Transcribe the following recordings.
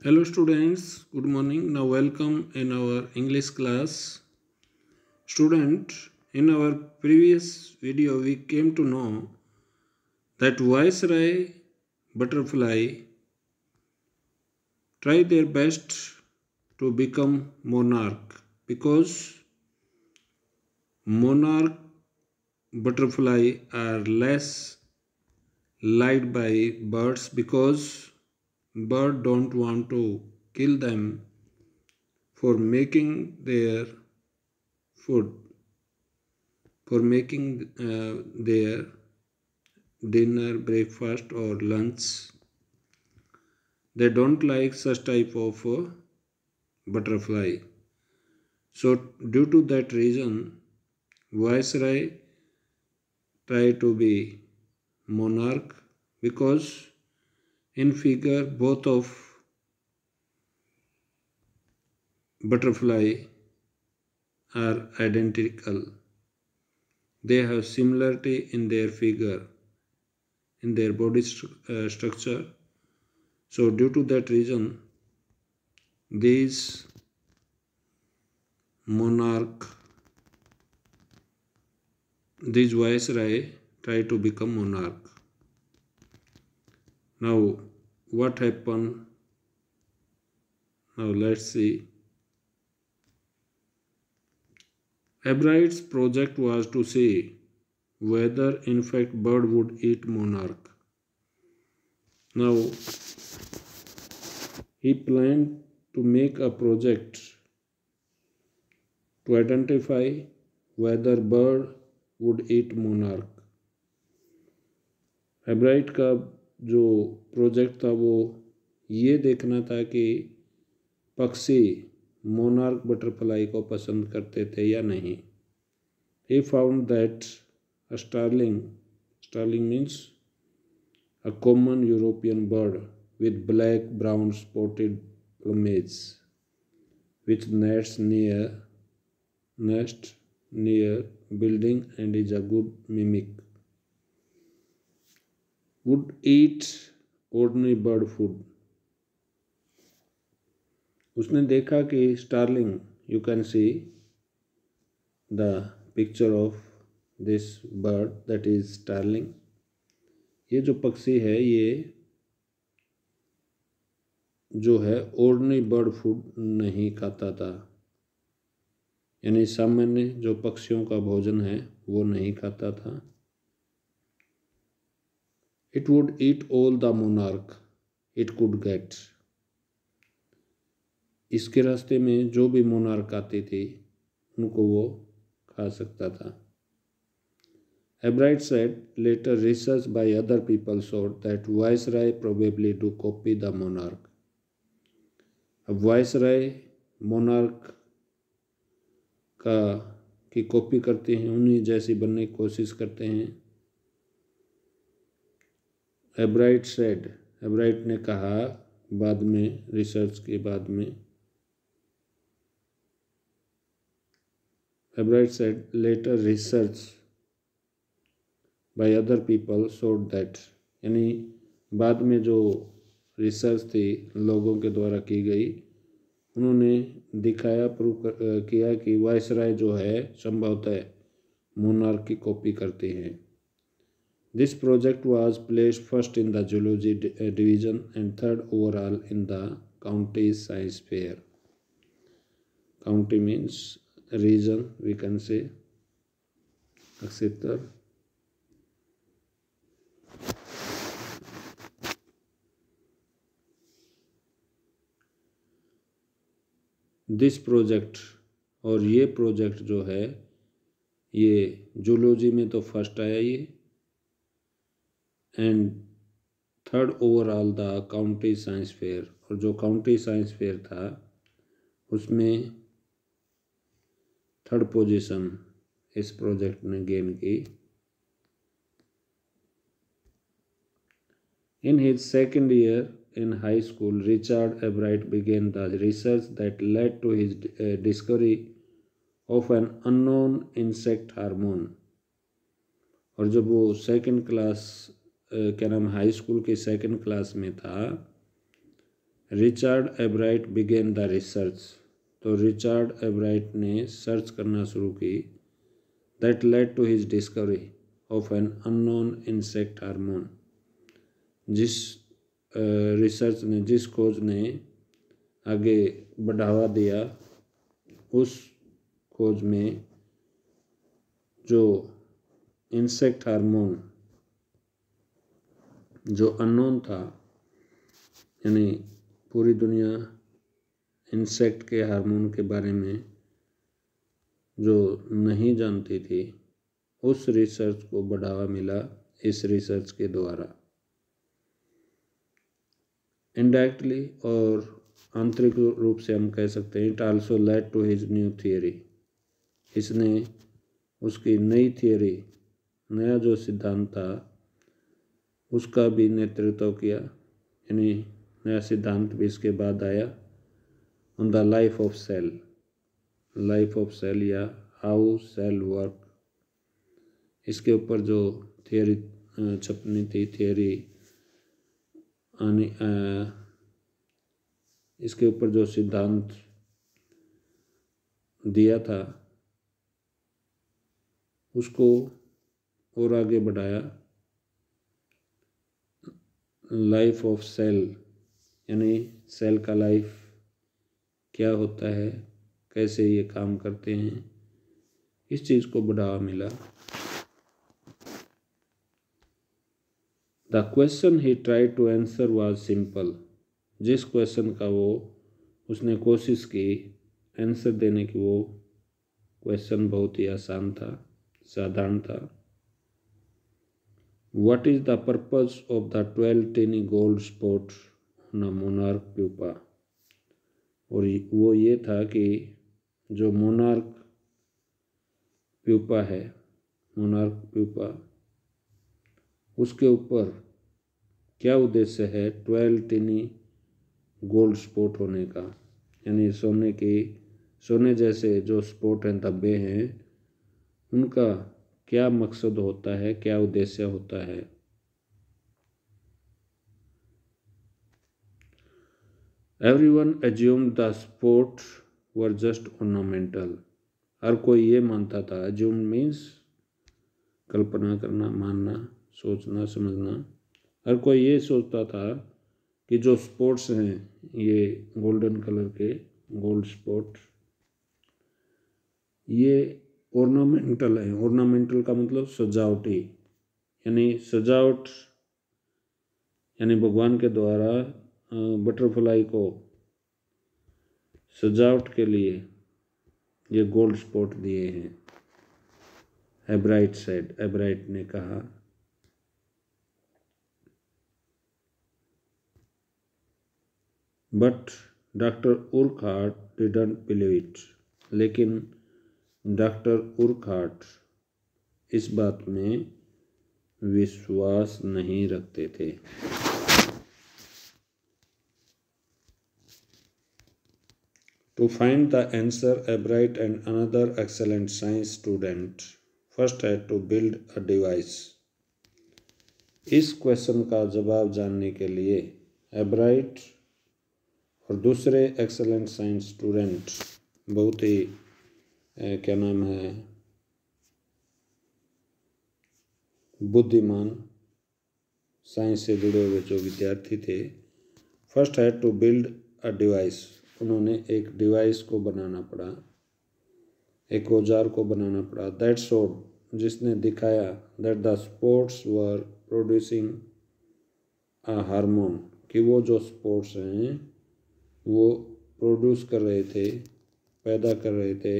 Hello students, good morning. Now welcome in our English class. Student, in our previous video we came to know that viceroy butterfly try their best to become monarch because monarch butterfly are less liked by birds because bird don't want to kill them for making their food, for making their dinner, breakfast, or lunch. They don't like such type of butterfly. So, due to that reason, Viceroy try to be monarch because in figure both of butterfly are identical. They have similarity in their figure, in their body structure. So, due to that reason, these monarch, these viceroy try to become monarch. Now, what happened? Now, let's see. Hebride's project was to see whether, in fact, bird would eat monarch. Now, he planned to make a project to identify whether bird would eat monarch. हेब्राइट का जो project था वो ये देखना था कि पक्षी monarch butterfly को पसंद करते थे या नहीं. He found that a starling means a common European bird with black brown spotted plumage, which nest near building and is a good mimic, would eat ordinary bird food. उसने देखा कि starling, you can see the picture of this bird that is starling. ये जो पक्षी है ये जो है ऑर्डिनरी बर्ड फूड नहीं खाता था, यानी सामान्य जो पक्षियों का भोजन है वो नहीं खाता था. It would eat all the monarch it could get. इसके रास्ते में जो भी मोनार्क आती थी उनको वो खा सकता था. Hebrides said later research by other people showed that viceroy probably do copy the monarch. अब वायसराय मोनार्क का की कॉपी करते हैं, उन्हीं जैसी बनने की कोशिश करते हैं. हेब्राइट ने कहा बाद में, रिसर्च के बाद में, हेब्राइट said later research by other people showed that, यानी बाद में जो रिसर्च थी लोगों के द्वारा की गई, उन्होंने दिखाया, प्रूव किया कि वायसराय जो है संभवतः मोनार्क की कॉपी करते हैं. This project was placed first in the zoology division and third overall in the county science fair. County means region, we can say क्षेत्र. दिस प्रोजेक्ट, और ये प्रोजेक्ट जो है ये जूलॉजी में तो फर्स्ट आया ये, and third overall the county science fair, और जो काउंटी साइंस फेयर था उसमें थर्ड पोजीशन इस प्रोजेक्ट ने गेन की. In his second year in high school, Richard Albright began the research that led to his discovery of an unknown insect hormone. और जब वो सेकंड क्लास, क्या नाम, हाई स्कूल के सेकंड क्लास में था, Richard Ebright begin the research, तो Richard Ebright ने सर्च करना शुरू की। That led to his discovery of an unknown insect hormone, जिस रिसर्च ने, जिस खोज ने आगे बढ़ावा दिया, उस खोज में जो इंसेक्ट हार्मोन जो अननोन था, यानी पूरी दुनिया इंसेक्ट के हार्मोन के बारे में जो नहीं जानती थी, उस रिसर्च को बढ़ावा मिला इस रिसर्च के द्वारा। इनडायरेक्टली और आंतरिक रूप से हम कह सकते हैं, it also led to his new theory, इसने उसकी नई थियरी, नया जो सिद्धांत था उसका भी नेतृत्व किया, यानी नया सिद्धांत भी इसके बाद आया। On the life of cell, life of cell या हाउ सेल वर्क, इसके ऊपर जो थियरी छपनी थी, थियरी आने, इसके ऊपर जो सिद्धांत दिया था उसको और आगे बढ़ाया। लाइफ ऑफ सेल, यानी सेल का लाइफ क्या होता है, कैसे ये काम करते हैं, इस चीज़ को बढ़ावा मिला। The question he try to answer was simple, जिस क्वेश्चन का वो उसने कोशिश की आंसर देने की, वो क्वेश्चन बहुत ही आसान था, साधारण था। What is the purpose of the 12 tiny gold spots on a monarch pupa? और वो ये था कि जो मोनार्क प्यूपा है, मोनार्क प्यूपा, उसके ऊपर क्या उद्देश्य है 12 टिनी गोल्ड स्पॉट होने का, यानी सोने जैसे जो स्पॉट हैं, धब्बे हैं, उनका क्या मकसद होता है, क्या उद्देश्य होता है। Everyone assumed the spots were just ornamental, हर कोई ये मानता था, assume means कल्पना करना, मानना, सोचना, समझना, हर कोई ये सोचता था कि जो स्पॉट्स हैं, ये गोल्डन कलर के गोल्ड स्पॉट, ये ऑर्नामेंटल है। ऑर्नामेंटल का मतलब सजावटी, यानी सजावट, यानी भगवान के द्वारा बटरफ्लाई को सजावट के लिए ये गोल्ड स्पॉट दिए हैं, एब्राइट सेड, एब्राइट ने कहा। But doctor Urquhart didn't believe it, लेकिन डॉक्टर उर्कहार्ट इस बात में विश्वास नहीं रखते थे। To find the answer, Ebright and another excellent science student first had to build a device. इस क्वेश्चन का जवाब जानने के लिए एब्राइट और दूसरे एक्सेलेंट साइंस स्टूडेंट, बहुत ही क्या नाम है, बुद्धिमान साइंस से जुड़े हुए जो विद्यार्थी थे, first had to build a device, उन्होंने एक डिवाइस को बनाना पड़ा, एक औजार को बनाना पड़ा। दैट शोड, जिसने दिखाया, that the sports were producing a hormone, कि वो जो स्पोर्ट्स हैं वो प्रोड्यूस कर रहे थे, पैदा कर रहे थे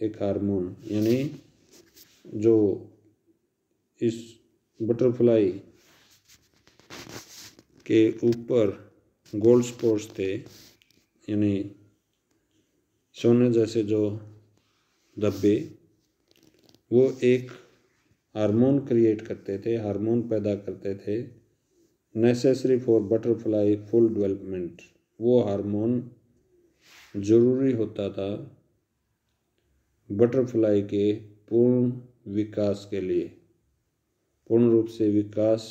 एक हार्मोन, यानी जो इस बटरफ्लाई के ऊपर गोल्ड स्पॉट्स थे, यानी सोने जैसे जो धब्बे, वो एक हार्मोन क्रिएट करते थे, हार्मोन पैदा करते थे, necessary for butterfly full development, वो हार्मोन जरूरी होता था बटरफ्लाई के पूर्ण विकास के लिए, पूर्ण रूप से विकास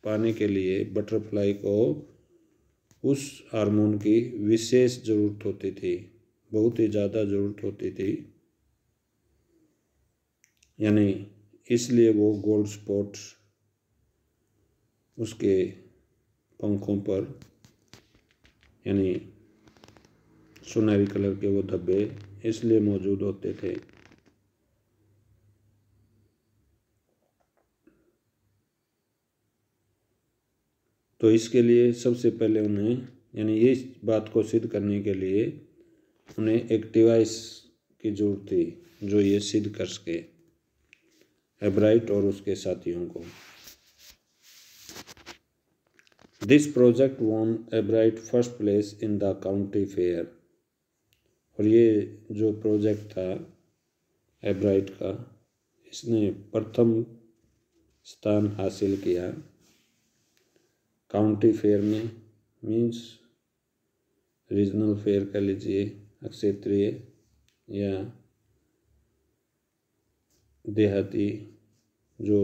पाने के लिए बटरफ्लाई को उस हार्मोन की विशेष ज़रूरत होती थी, बहुत ही ज़्यादा ज़रूरत होती थी, यानी इसलिए वो गोल्ड स्पॉट उसके पंखों पर, यानी सुनहरी कलर के वो धब्बे इसलिए मौजूद होते थे। तो इसके लिए सबसे पहले उन्हें, यानी ये बात को सिद्ध करने के लिए उन्हें एक डिवाइस की जरूरत थी जो ये सिद्ध कर सके एब्राइट और उसके साथियों को। This project won Ebright first place in the county fair. और ये जो प्रोजेक्ट था एब्राइट का, इसने प्रथम स्थान हासिल किया काउंटी फेयर में, मीन्स रीजनल फेयर कह लीजिए, क्षेत्रीय या देहाती जो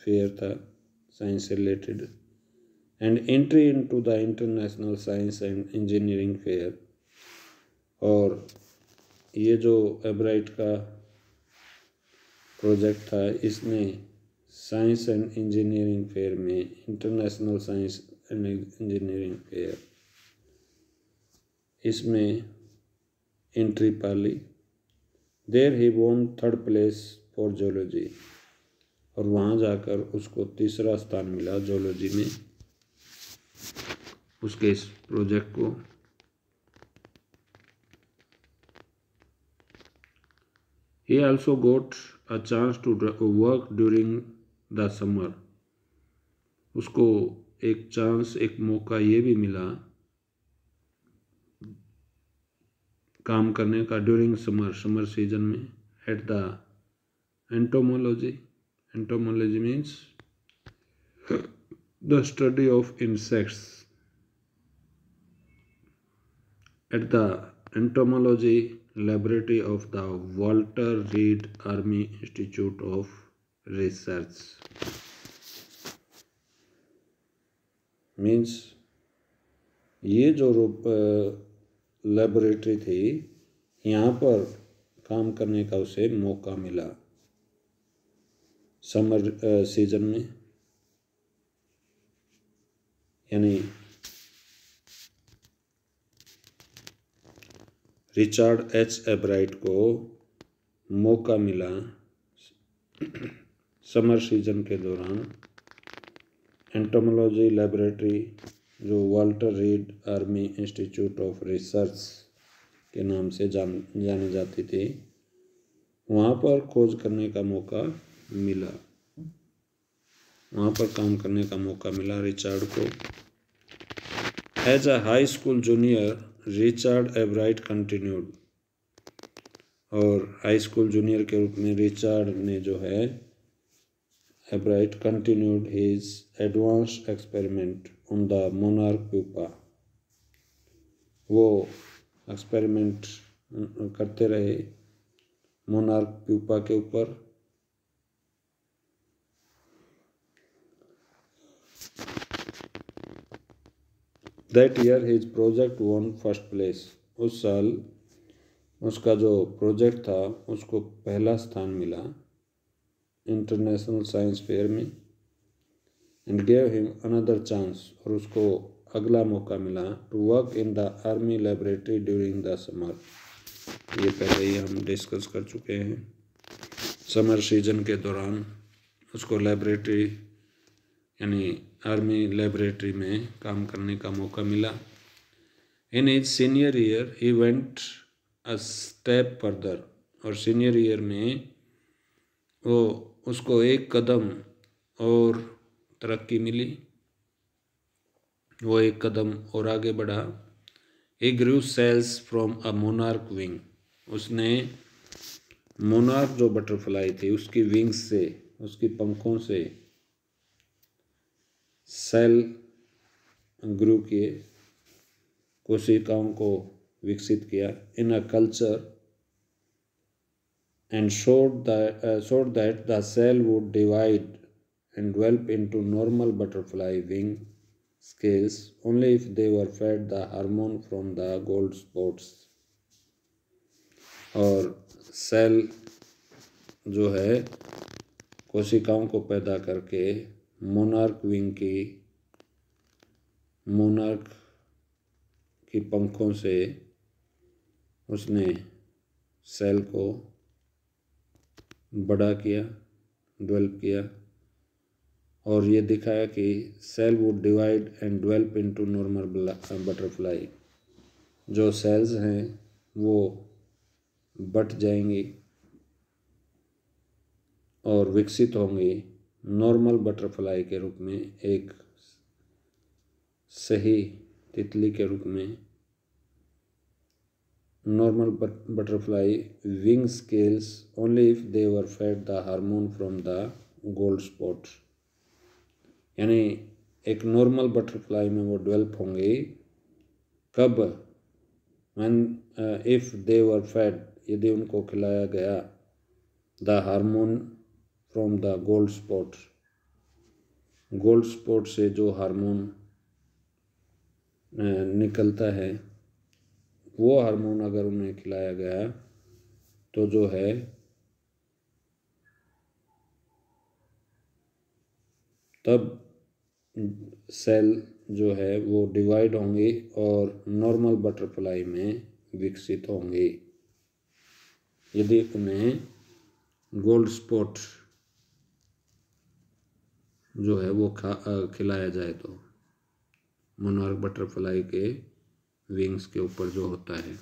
फेयर था साइंस से related, and entry into the international science and engineering fair. और ये जो एब्राइट का प्रोजेक्ट था, इसने साइंस एंड इंजीनियरिंग फेयर में, international science and engineering fair, इसमें एंट्री पा ली। There he won third place for zoology. और वहाँ जाकर उसको तीसरा स्थान मिला जोलॉजी में, उसके इस प्रोजेक्ट को। He also got a chance to work during the summer. उसको एक चांस, एक मौका ये भी मिला काम करने का ड्यूरिंग समर सीजन में, at the entomology. Entomology means the study of insects. At the entomology laboratory of the Walter Reed Army Institute of Research। Means ये जो लेबोरेटरी थी, यहाँ पर काम करने का उसे मौका मिला समर सीजन में, यानी रिचर्ड एच एब्राइट को मौका मिला समर सीजन के दौरान एंटोमोलॉजी लेबोरेटरी जो Walter read army institute of research के नाम से जानी जाती थी, वहाँ पर खोज करने का मौका मिला, वहाँ पर काम करने का मौका मिला रिचर्ड को। As a high school junior Richard Ebright continued. और हाई स्कूल जूनियर के रूप में रिचर्ड ने जो है Ebright continued his advanced experiment on the monarch pupa. वो एक्सपेरिमेंट करते रहे मोनार्क प्यूपा के ऊपर। That year his project won first place. उस साल उसका जो प्रोजेक्ट था उसको पहला स्थान मिला इंटरनेशनल साइंस फेयर में, and gave him another chance. और उसको अगला मौका मिला to work in the army laboratory during the summer. ये पहले ही हम डिस्कस कर चुके हैं। समर सीजन के दौरान उसको लेबोरेटरी यानी आर्मी लेबोरेटरी में काम करने का मौका मिला। In his senior year he went a step further. और सीनियर ईयर में वो उसको एक कदम और तरक्की मिली, वो एक कदम और आगे बढ़ा। He grew cells from a monarch wing। उसने मोनार्क जो बटरफ्लाई थी उसकी विंग्स से, उसकी पंखों से सेल ग्रू किए, कोशिकाओं को विकसित किया। In a culture and showed that the cell would divide and develop into normal butterfly wing scales only if they were fed the hormone from the gold spots। और सेल जो है कोशिकाओं को पैदा करके मोनार्क की पंखों से उसने सेल को बड़ा किया, डेवलप किया और ये दिखाया कि cell would divide and develop into normal butterfly. जो सेल्स हैं वो बट जाएंगी और विकसित होंगी नॉर्मल बटरफ्लाई के रूप में, एक सही तितली के रूप में। Normal butterfly wing scales only if they were fed the hormone from the gold spot. यानी एक नॉर्मल बटरफ्लाई में वो डेवलप होंगे कब? When if they were fed, यदि उनको खिलाया गया the hormone from the gold spot, gold spot से जो हार्मोन निकलता है वो हार्मोन अगर उन्हें खिलाया गया तो जो है तब सेल जो है वो डिवाइड होंगी और नॉर्मल बटरफ्लाई में विकसित होंगी यदि उन्हें गोल्ड स्पॉट जो है वो खिलाया जाए तो। मोनार्क बटरफ्लाई के विंग्स के ऊपर जो होता है।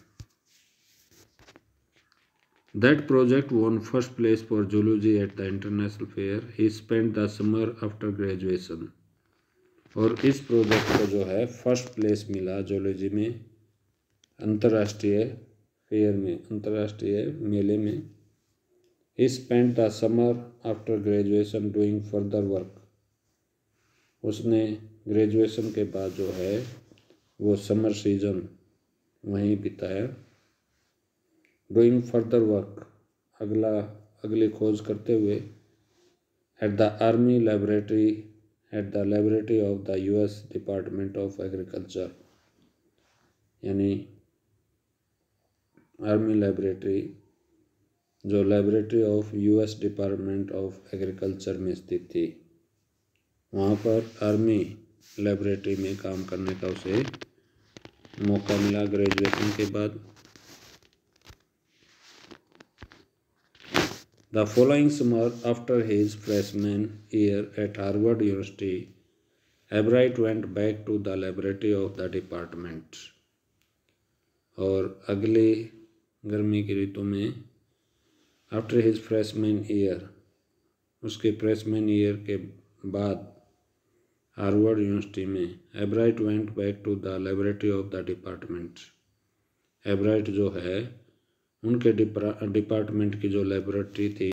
That project won first place for zoology at the international fair. He spent the summer after graduation. और इस प्रोजेक्ट को जो है फर्स्ट प्लेस मिला जोलॉजी में, अंतर्राष्ट्रीय फेयर में, अंतर्राष्ट्रीय मेले में। He spent the summer after graduation doing further work. उसने ग्रेजुएशन के बाद जो है वो समर सीजन वहीं बिताया। डूइंग फर्दर वर्क, अगली खोज करते हुए। At the army laboratory, at the laboratory of the US department of agriculture. यानी आर्मी लेबोरेटरी जो laboratory of US department of agriculture में स्थित थी, वहाँ पर आर्मी लेबोरेटरी में काम करने का उसे मौका मिला ग्रेजुएशन के बाद। The following summer, after his freshman year at Harvard University, Albright went back to the laboratory of the department. और अगले गर्मी की ऋतु में, आफ्टर हिज फ्रेशमैन ईयर, उसके फ्रेशमैन ईयर के बाद हार्वर्ड यूनिवर्सिटी में, Ebright went back to the laboratory of the department. Ebright जो है उनके डिपार्टमेंट की जो लेबोरेटरी थी